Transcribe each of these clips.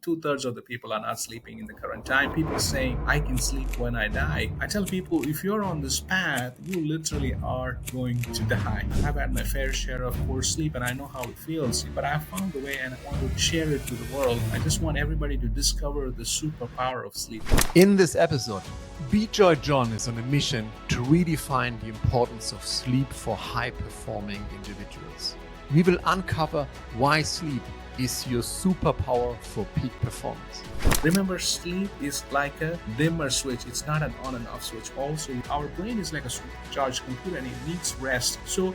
2/3 of the people are not sleeping in the current time. People saying, I can sleep when I die. I tell people, if you're on this path, you literally are going to die. I've had my fair share of poor sleep and I know how it feels, but I found a way and I want to share it to the world. I just want everybody to discover the superpower of sleep. In this episode, Bijoy John is on a mission to redefine the importance of sleep for high-performing individuals. We will uncover why sleep is your superpower for peak performance. Remember, sleep is like a dimmer switch. It's not an on and off switch. Also, our brain is like a supercharged computer and it needs rest. So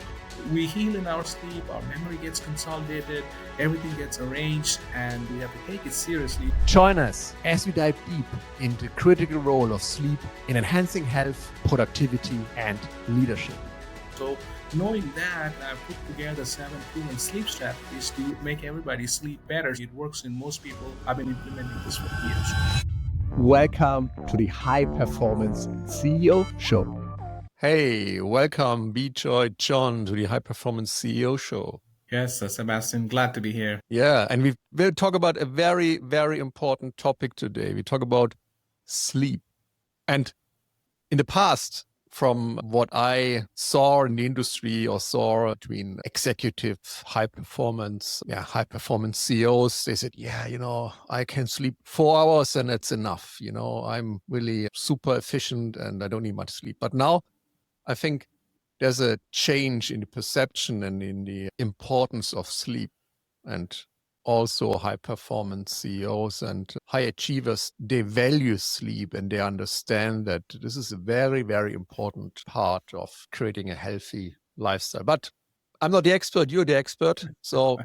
we heal in our sleep, our memory gets consolidated, everything gets arranged, and we have to take it seriously. Join us as we dive deep into the critical role of sleep in enhancing health, productivity, and leadership. So knowing that, I've put together 7 proven sleep strategies to make everybody sleep better. It works in most people. I've been implementing this for years. Welcome to the High Performance CEO Show. Hey, welcome Bijoy John to the High Performance CEO Show. Yes, Sebastian, glad to be here. Yeah, and we will talk about a very, very important topic today. We talk about sleep. And in the past, from what I saw in the industry or saw between executive high performance CEOs, they said, I can sleep 4 hours and that's enough. I'm really super efficient and I don't need much sleep. But now I think there's a change in the perception and in the importance of sleep. And also high performance CEOs and high achievers, they value sleep and they understand that this is a very, very important part of creating a healthy lifestyle. But I'm not the expert, you're the expert. So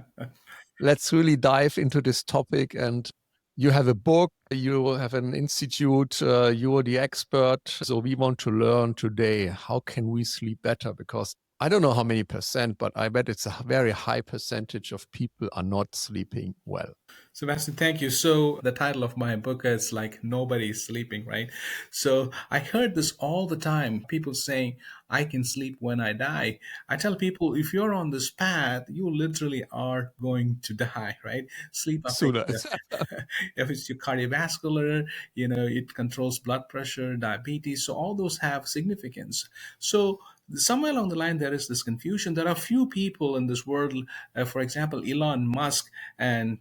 let's really dive into this topic. And you have a book, you have an institute, you're the expert. So we want to learn today, how can we sleep better? Because I don't know how many percent, but I bet it's a very high percentage of people are not sleeping well. Sebastian, thank you. So the title of my book is like Nobody's Sleeping, right? So I heard this all the time. People saying, I can sleep when I die. I tell people, if you're on this path, you literally are going to die, right? Sleep affects if it's your cardiovascular, it controls blood pressure, diabetes. So all those have significance. So somewhere along the line, there is this confusion. There are few people in this world, for example, Elon Musk and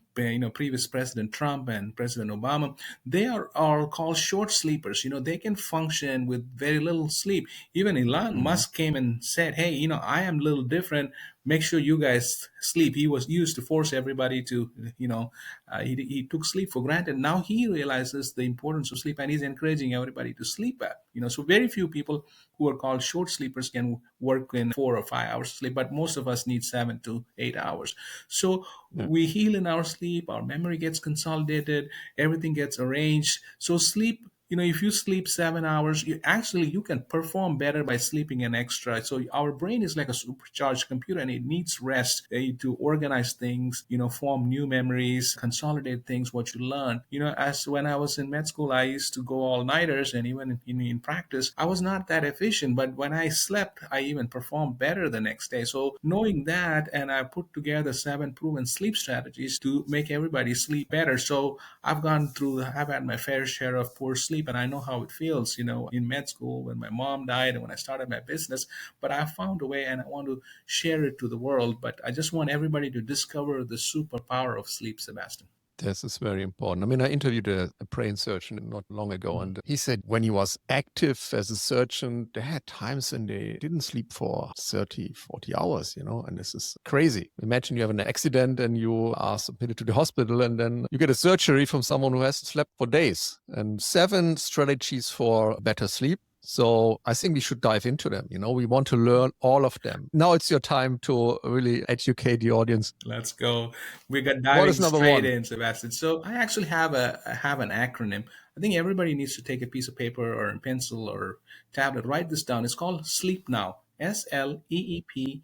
previous President Trump and President Obama, they are all called short sleepers. They can function with very little sleep. Even Elon Musk came and said, hey, I am a little different. Make sure you guys sleep. He was used to force everybody to, he took sleep for granted. Now he realizes the importance of sleep and he's encouraging everybody to sleep at. So very few people who are called short sleepers can work in 4 or 5 hours of sleep, but most of us need 7 to 8 hours. So we heal in our sleep, our memory gets consolidated, everything gets arranged. So sleep, if you sleep 7 hours, you can perform better by sleeping an extra. So our brain is like a supercharged computer and it needs rest to organize things, form new memories, consolidate things, what you learn. As when I was in med school, I used to go all-nighters, and even in practice, I was not that efficient. But when I slept, I even performed better the next day. So knowing that, and I put together 7 proven sleep strategies to make everybody sleep better. So I've had my fair share of poor sleep, and I know how it feels, in med school when my mom died and when I started my business. But I found a way and I want to share it to the world. But I just want everybody to discover the superpower of sleep, Sebastian. This is very important. I mean, I interviewed a brain surgeon not long ago, and he said when he was active as a surgeon, there had times when they didn't sleep for 30, 40 hours, and this is crazy. Imagine you have an accident and you are submitted to the hospital and then you get a surgery from someone who hasn't slept for days. And 7 strategies for better sleep. So I think we should dive into them. We want to learn all of them. Now it's your time to really educate the audience. Let's go. We got diving straight in, Sebastian. So I actually have an acronym. I think everybody needs to take a piece of paper or a pencil or tablet. Write this down. It's called Sleep Now. SLEEPNOW.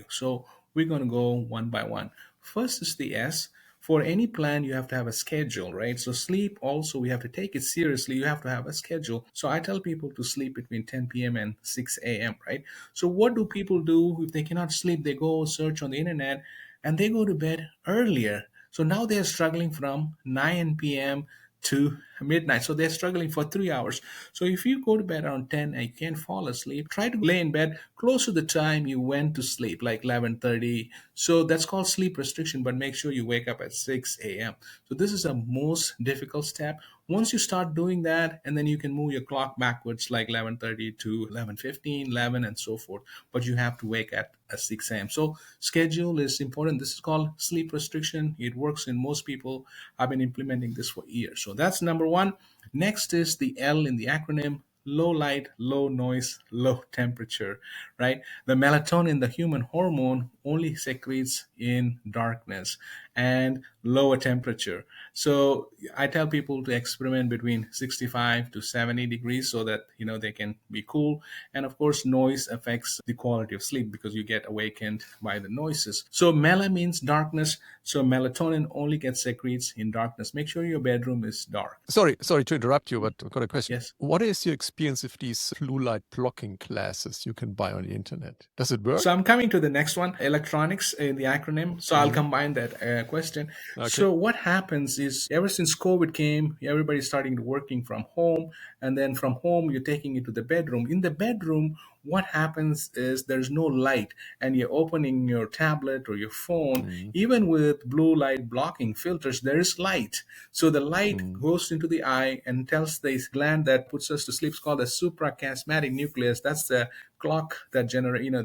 So we're going to go one by one. First is the S. For any plan, you have to have a schedule, right? So sleep also, we have to take it seriously. You have to have a schedule. So I tell people to sleep between 10 p.m. and 6 a.m., right? So what do people do if they cannot sleep? They go search on the internet and they go to bed earlier. So now they're struggling from 9 p.m. to midnight. So they're struggling for 3 hours. So if you go to bed around 10 and you can't fall asleep, try to lay in bed close to the time you went to sleep, like 11:30. So that's called sleep restriction, but make sure you wake up at 6 a.m. So this is the most difficult step. Once you start doing that, and then you can move your clock backwards like 11:30 to 11:15, 11, and so forth. But you have to wake at 6 a.m. So schedule is important. This is called sleep restriction. It works in most people. I've been implementing this for years. So that's number one. Next is the L in the acronym: low light, low noise, low temperature, right? The melatonin, the human hormone, only secretes in darkness and lower temperature. So I tell people to experiment between 65 to 70 degrees so that they can be cool. And of course, noise affects the quality of sleep because you get awakened by the noises. So mela means darkness. So melatonin only gets secretes in darkness. Make sure your bedroom is dark. Sorry to interrupt you, but I've got a question. Yes. What is your experience with these blue light blocking glasses you can buy on the internet? Does it work? So I'm coming to the next one, electronics in the acronym. So I'll combine that question. Okay. So what happens is ever since COVID came, everybody's starting to working from home, and then from home you're taking it to the bedroom. In the bedroom, what happens is there's no light, and you're opening your tablet or your phone. Mm, Even with blue light blocking filters, there is light. So the light mm, goes into the eye and tells the gland that puts us to sleep. It's called the suprachiasmatic nucleus. That's the clock that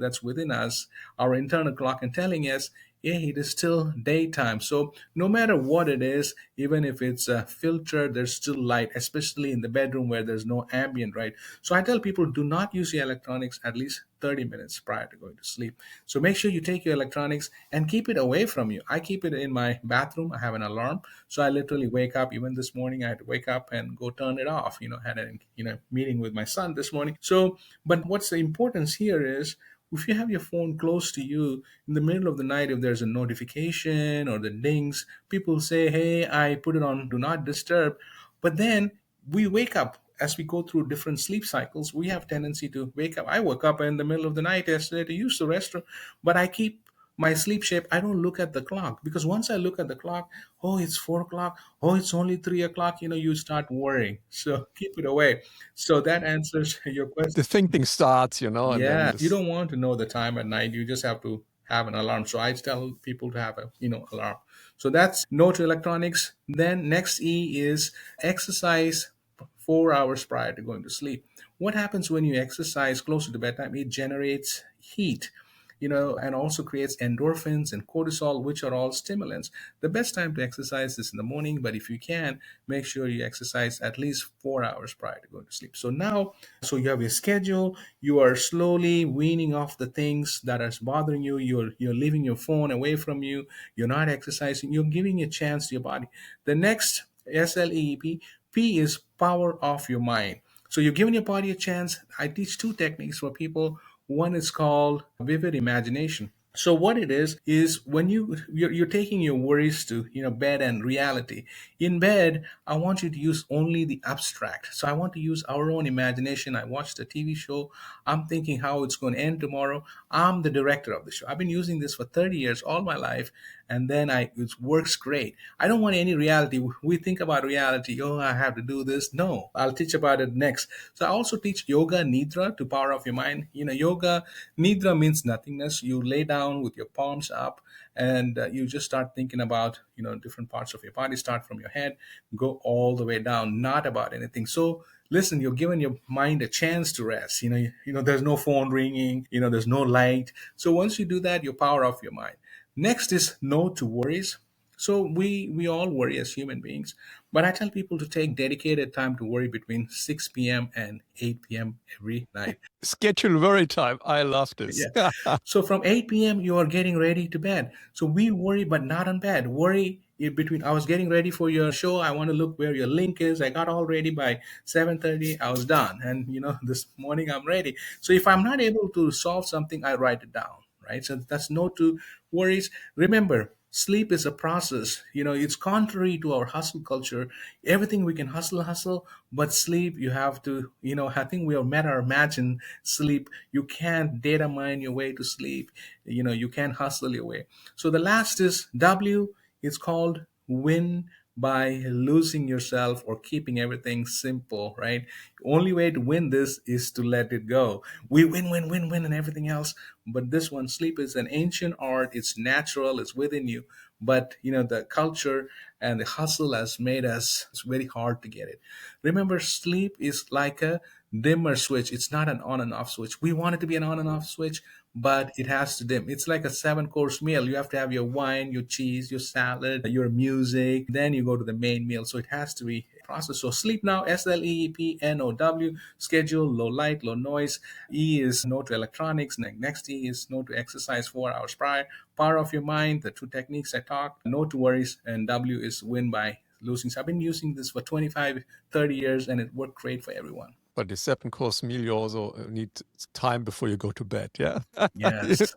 that's within us, our internal clock, and telling us, yeah, it is still daytime. So no matter what it is, even if it's a filter, there's still light, especially in the bedroom where there's no ambient, right? So I tell people, do not use your electronics at least 30 minutes prior to going to sleep. So make sure you take your electronics and keep it away from you. I keep it in my bathroom. I have an alarm. So I literally wake up. Even this morning, I had to wake up and go turn it off. Had a meeting with my son this morning. So, but what's the importance here is, if you have your phone close to you in the middle of the night, if there's a notification or the dings, people say, hey, I put it on do not disturb. But then we wake up as we go through different sleep cycles. We have tendency to wake up. I woke up in the middle of the night yesterday to use the restroom, but I keep my sleep shape. I don't look at the clock, because once I look at the clock, oh, it's 4 o'clock. Oh, it's only 3 o'clock. You start worrying. So keep it away. So that answers your question. the thinking starts, and then Yeah, you this. don't want to know the time at night. You just have to have an alarm. So I tell people to have a alarm. So that's no to electronics. Then next E is exercise 4 hours prior to going to sleep. What happens when you exercise closer to bedtime? It generates heat, and also creates endorphins and cortisol, which are all stimulants. The best time to exercise is in the morning, but if you can, make sure you exercise at least 4 hours prior to going to sleep. So now, so you have your schedule, you are slowly weaning off the things that are bothering you, you're leaving your phone away from you, you're not exercising, you're giving a chance to your body. The next SLEEP, P is power of your mind. So you're giving your body a chance. I teach two techniques for people. One is called vivid imagination. So what it is when you're taking your worries to bed and reality. In bed, I want you to use only the abstract. So I want to use our own imagination. I watched a TV show. I'm thinking how it's going to end tomorrow. I'm the director of the show. I've been using this for 30 years, all my life, and then it works great. I don't want any reality. We think about reality. Oh, I have to do this. No, I'll teach about it next. So I also teach yoga nidra to power off your mind. Yoga nidra means nothingness. You lay down with your palms up, and you just start thinking about different parts of your body. Start from your head, go all the way down, not about anything. So listen, you're giving your mind a chance to rest. There's no phone ringing. There's no light. So once you do that, you power off your mind. Next is no to worries. So we all worry as human beings, but I tell people to take dedicated time to worry between 6 p.m. and 8 p.m. every night. Schedule worry time. I love this. Yeah. So from 8 p.m. you are getting ready to bed. So we worry, but not on bed. Worry in between. I was getting ready for your show. I want to look where your link is. I got all ready by 7:30. I was done, and this morning I'm ready. So if I'm not able to solve something, I write it down. Right. So that's no to worries. Remember, sleep is a process. It's contrary to our hustle culture. Everything we can hustle, but sleep, you have to, I think we are meta imagine sleep. You can't data mine your way to sleep. You can't hustle your way. So the last is W. It's called win by losing yourself or keeping everything simple, right? Only way to win this is to let it go. We win, win, win, win, and everything else. But this one, sleep is an ancient art. It's natural. It's within you. But the culture and the hustle has made us. It's very hard to get it. Remember, sleep is like a dimmer switch. It's not an on and off switch. We want it to be an on and off switch, but it has to dim. It's like a 7 course meal. You have to have your wine, your cheese, your salad, your music. Then you go to the main meal. So it has to be processed. So sleep now, SLEEPNOW, schedule, low light, low noise. E is no to electronics. Next E is no to exercise 4 hours prior. Power of your mind, the two techniques I talked. No to worries. And W is win by losing. So I've been using this for 25, 30 years, and it worked great for everyone. But the 7 course meal, you also need time before you go to bed. Yeah. Yes.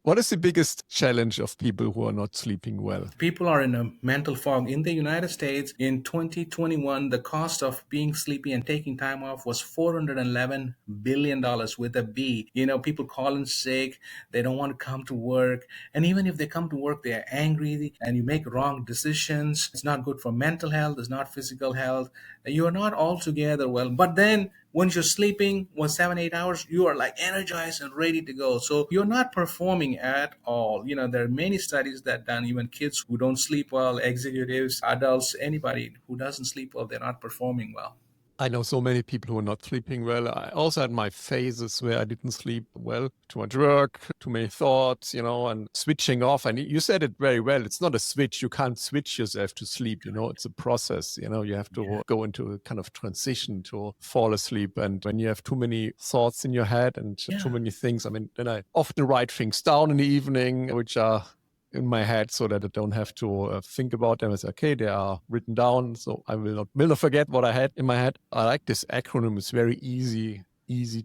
What is the biggest challenge of people who are not sleeping well? People are in a mental fog. In the United States, in 2021, the cost of being sleepy and taking time off was $411 billion with a B. People calling sick, they don't want to come to work. And even if they come to work, they're angry and you make wrong decisions. It's not good for mental health, it's not physical health. You're not altogether well. But then once you're sleeping 7 8 hours, you are like energized and ready to go, so you're not performing at all. There are many studies that done, even kids who don't sleep well, executives, adults, anybody who doesn't sleep well, they're not performing well. I know so many people who are not sleeping well. I also had my phases where I didn't sleep well, too much work, too many thoughts, and switching off. And you said it very well. It's not a switch. You can't switch yourself to sleep. It's a process. You have to go into a kind of transition to fall asleep. And when you have too many thoughts in your head and too many things, then I often write things down in the evening, which are in my head so that I don't have to think about them. It's okay, they are written down, so I will not forget what I had in my head. I like this acronym. It's very easy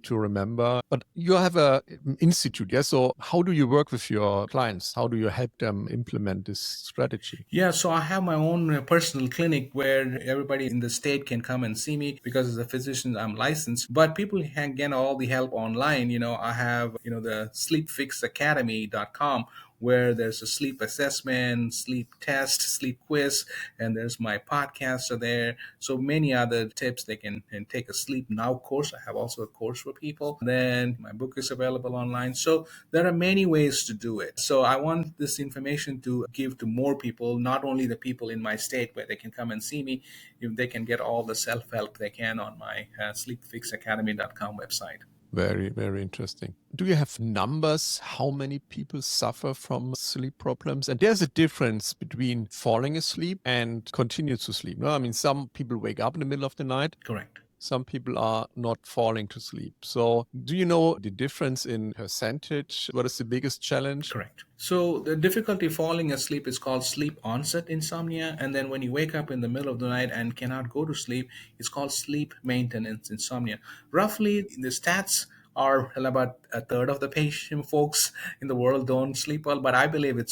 to remember. But you have a institute, yeah? So how do you work with your clients? How do you help them implement this strategy? Yeah, so I have my own personal clinic where everybody in the state can come and see me because as a physician, I'm licensed. But people can get all the help online. I have, the sleepfixacademy.com where there's a sleep assessment, sleep test, sleep quiz, and there's my podcasts are there. So many other tips. They can take a sleep now course. I have also a course for people. Then my book is available online. So there are many ways to do it. So I want this information to give to more people, not only the people in my state where they can come and see me, if they can get all the self-help they can on my sleepfixacademy.com website. Very, very interesting. Do you have numbers how many people suffer from sleep problems? And there's a difference between falling asleep and continue to sleep. No, some people wake up in the middle of the night. Correct. Some people are not falling to sleep. So do you know the difference in percentage? What is the biggest challenge? Correct. So the difficulty falling asleep is called sleep onset insomnia. And then when you wake up in the middle of the night and cannot go to sleep, it's called sleep maintenance insomnia. Roughly, the stats are about a third of the patient folks in the world don't sleep well, but I believe I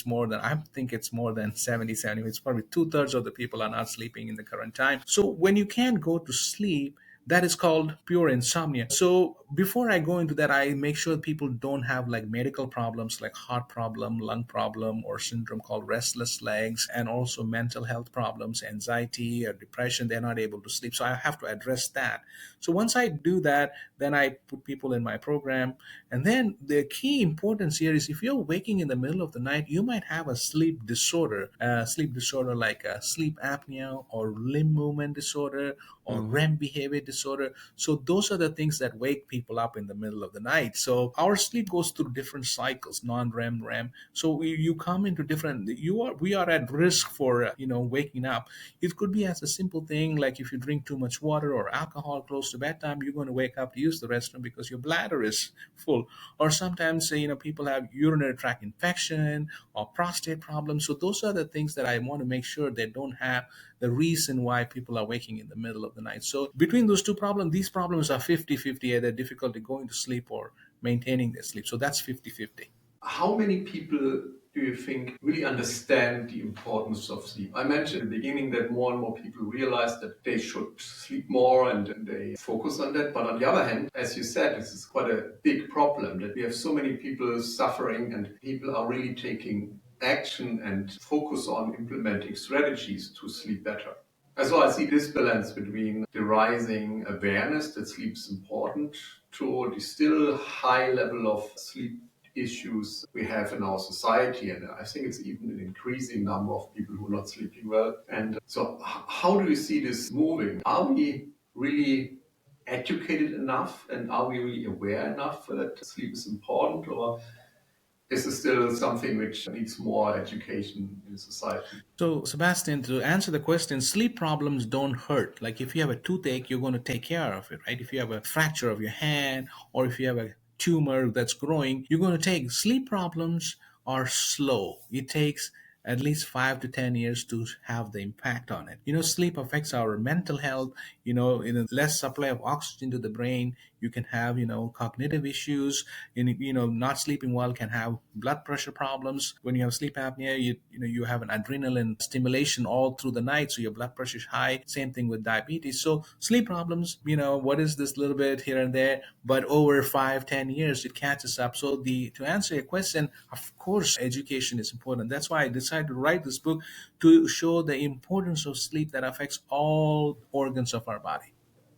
think it's more than 70. It's probably 2/3 of the people are not sleeping in the current time. So when you can't go to sleep, that is called pure insomnia. So before I go into that, I make sure people don't have like medical problems like heart problem, lung problem, or syndrome called restless legs, and also mental health problems, anxiety or depression. They're not able to sleep. So I have to address that. So once I do that, then I put people in my program. And then the key importance here is if you're waking in the middle of the night, you might have a sleep disorder like a sleep apnea or limb movement disorder or REM behavior disorder. So those are the things that wake people up in the middle of the night. So our sleep goes through different cycles, non-REM, REM. So you come into different. We are at risk for waking up. It could be as a simple thing like if you drink too much water or alcohol close to bedtime, you're going to wake up to use the restroom because your bladder is full. Or sometimes people have urinary tract infection or prostate problems. So those are the things that I want to make sure they don't have the reason why people are waking in the middle of the night. So between those two problems, these problems are 50-50, either difficulty going to sleep or maintaining their sleep. So that's 50-50. How many people do you think really understand the importance of sleep? I mentioned in the beginning that more and more people realize that they should sleep more and they focus on that. But on the other hand, as you said, this is quite a big problem that we have so many people suffering and people are really taking action and focus on implementing strategies to sleep better. And so I see this balance between the rising awareness that sleep is important to the still high level of sleep issues we have in our society. And I think it's even an increasing number of people who are not sleeping well. And so, how do you see this moving? Are we really educated enough and are we really aware enough that sleep is important? Or is it still something which needs more education in society? So, Sebastian, to answer the question, sleep problems don't hurt. Like if you have a toothache, you're going to take care of it, right? If you have a fracture of your hand or if you have a tumor that's growing, you're going to take. Sleep problems are slow. It takes at least 5 to 10 years to have the impact on it. Sleep affects our mental health. In a less supply of oxygen to the brain, you can have, cognitive issues. Not sleeping well can have blood pressure problems. When you have sleep apnea, you have an adrenaline stimulation all through the night, so your blood pressure is high. Same thing with diabetes. So sleep problems, what is this little bit here and there, but over 5, 10 years, it catches up. So to answer your question, of course, education is important. That's why I decided to write this book to show the importance of sleep that affects all organs of our body.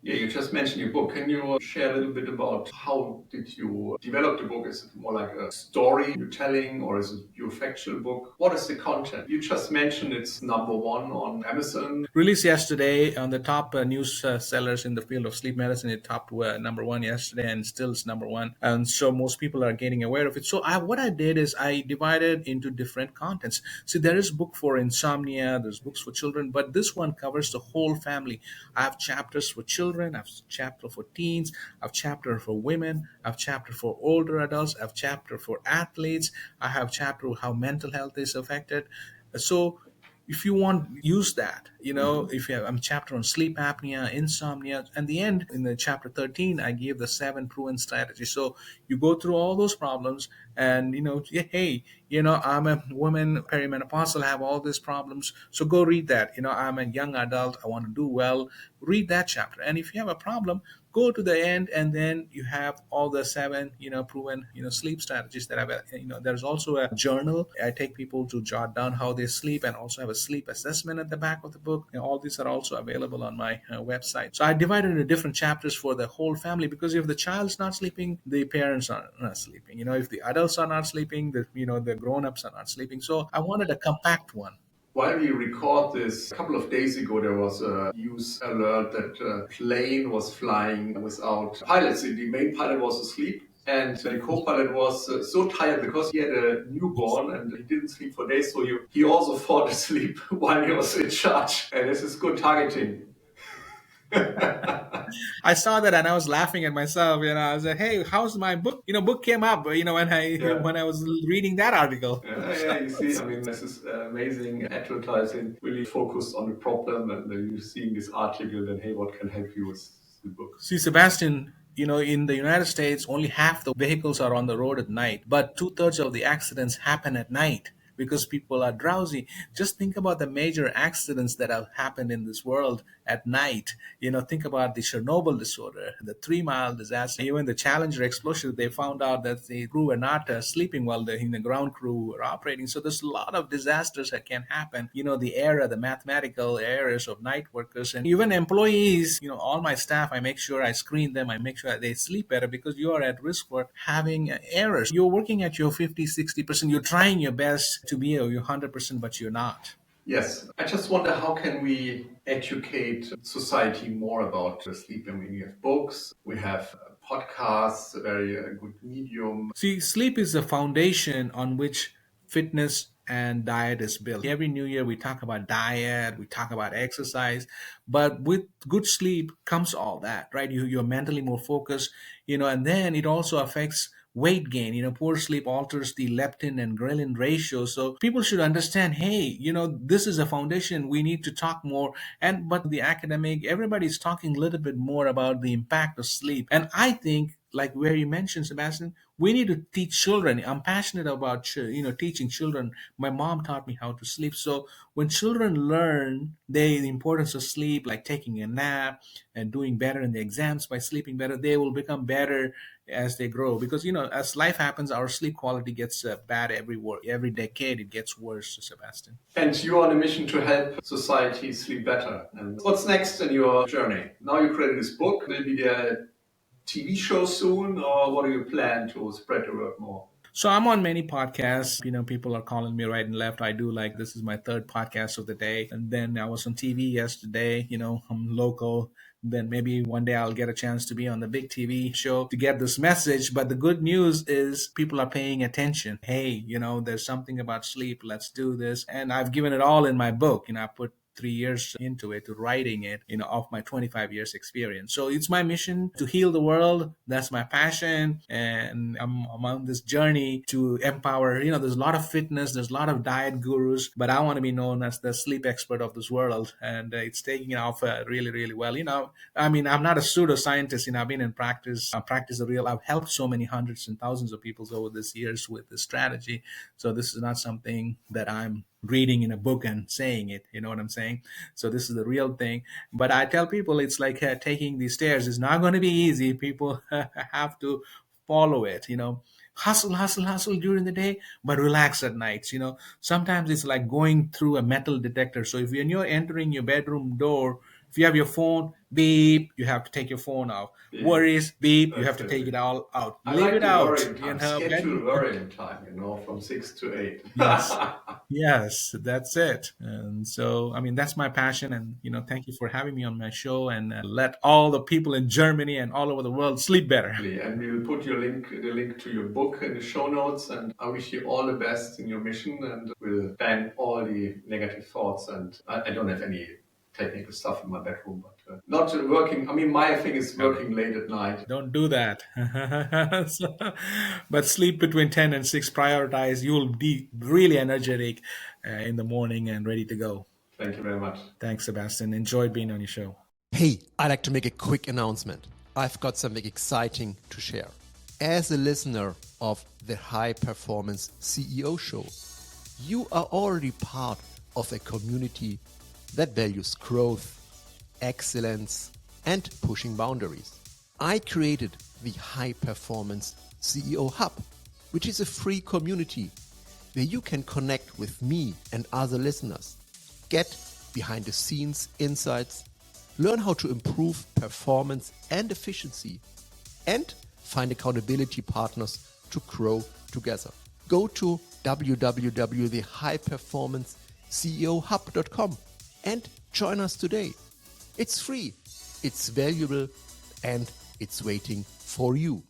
Yeah, you just mentioned your book. Can you share a little bit about how did you develop the book? Is it more like a story you're telling, or is it your factual book? What is the content? You just mentioned it's number one on Amazon. Released yesterday on the top news sellers in the field of sleep medicine. It topped number one yesterday and still is number one. And so most people are getting aware of it. So what I did is I divided into different contents. See, there is book for insomnia, there's books for children, but this one covers the whole family. I have chapters for children, I have chapter for teens, I have chapter for women, I have chapter for older adults, I have chapter for athletes, I have chapter how mental health is affected. So if you want, use that. If you have a chapter on sleep apnea, insomnia, and the end in the chapter 13, I gave the 7 proven strategies. So you go through all those problems, and yeah, hey, I'm a woman, perimenopausal, have all these problems. So go read that. I'm a young adult, I want to do well. Read that chapter, and if you have a problem, go to the end, and then you have all the 7 proven sleep strategies that I've there's also a journal. I take people to jot down how they sleep, and also have a sleep assessment at the back of the book. All these are also available on my website. So I divided into different chapters for the whole family, because if the child's not sleeping, the parents are not sleeping. If the adults are not sleeping, the grown-ups are not sleeping. So I wanted a compact one. While we record this, a couple of days ago, there was a news alert that a plane was flying without pilots. The main pilot was asleep, and the co-pilot was so tired because he had a newborn and he didn't sleep for days. So he also fell asleep while he was in charge. And this is good targeting. I saw that and I was laughing at myself. I was like, "Hey, how's my book?" Book came up. When I Yeah. when I was reading that article. Yeah, you see, I mean, this is amazing advertising, really focused on the problem, and then you seeing this article, then hey, what can help you with the book? See, Sebastian, in the United States, only half the vehicles are on the road at night, but two-thirds of the accidents happen at night because people are drowsy. Just think about the major accidents that have happened in this world at night. Think about the Chernobyl disorder, the 3 Mile disaster, even the Challenger explosion. They found out that the crew were not sleeping while the ground crew were operating. So there's a lot of disasters that can happen. The mathematical errors of night workers and even employees. All my staff, I make sure I screen them. I make sure they sleep better, because you are at risk for having errors. You're working at your 50, 60%. You're trying your best to be your 100%, but you're not. Yes, I just wonder how can we educate society more about sleep? I mean, we have books, we have podcasts, a very good medium. See, sleep is the foundation on which fitness and diet is built. Every new year we talk about diet, we talk about exercise, but with good sleep comes all that, right? You're mentally more focused, and then it also affects weight gain. Poor sleep alters the leptin and ghrelin ratio. So people should understand, hey, this is a foundation. We need to talk more. But the academic, everybody's talking a little bit more about the impact of sleep. And I think like where you mentioned, Sebastian, we need to teach children. I'm passionate about teaching children. My mom taught me how to sleep. So when children learn the importance of sleep, like taking a nap and doing better in the exams by sleeping better, they will become better as they grow. Because as life happens, our sleep quality gets bad every decade. It gets worse, Sebastian. And you are on a mission to help society sleep better. And what's next in your journey? Now you created this book. Will be there a TV show soon, or what do you plan to spread the word more? So I'm on many podcasts. People are calling me right and left. I do, like, this is my third podcast of the day. And then I was on TV yesterday. I'm local. Then maybe one day I'll get a chance to be on the big TV show to get this message. But the good news is people are paying attention. Hey, there's something about sleep. Let's do this. And I've given it all in my book. I put 3 years into it, to writing it, of my 25 years experience. So it's my mission to heal the world. That's my passion. And I'm on this journey to empower. There's a lot of fitness, there's a lot of diet gurus, but I want to be known as the sleep expert of this world. And it's taking off really, really well. I mean, I'm not a pseudoscientist. I've been in practice. I practice the real. I've helped so many hundreds and thousands of people over these years with this strategy. So this is not something that I'm reading in a book and saying it. You know what I'm saying? So this is the real thing. But I tell people it's like taking these stairs. It's not going to be easy. People have to follow it. Hustle, hustle, hustle during the day, but relax at nights. Sometimes it's like going through a metal detector. So if when you're entering your bedroom door, if you have your phone, beep, you have to take your phone out. Yeah. Worries, beep, you That's have to take it. it all out. I Leave like it the out. worrying time, schedule worrying time, from 6 to 8. Yes. Yes, that's it. And so, I mean, that's my passion. And, thank you for having me on my show, and let all the people in Germany and all over the world sleep better. And we will put the link to your book in the show notes. And I wish you all the best in your mission, and we'll ban all the negative thoughts. And I don't have any technical stuff in my bedroom, but not working. I mean, my thing is working late at night. Don't do that. But sleep between 10 and 6, prioritize. You'll be really energetic in the morning and ready to go. Thank you very much. Thanks, Sebastian. Enjoyed being on your show. Hey, I'd like to make a quick announcement. I've got something exciting to share. As a listener of the High Performance CEO Show, you are already part of a community that values growth, excellence, and pushing boundaries. I created the High Performance CEO Hub, which is a free community where you can connect with me and other listeners, get behind the scenes insights, learn how to improve performance and efficiency, and find accountability partners to grow together. Go to www.thehighperformanceCEOHub.com and join us today. It's free, it's valuable, and it's waiting for you.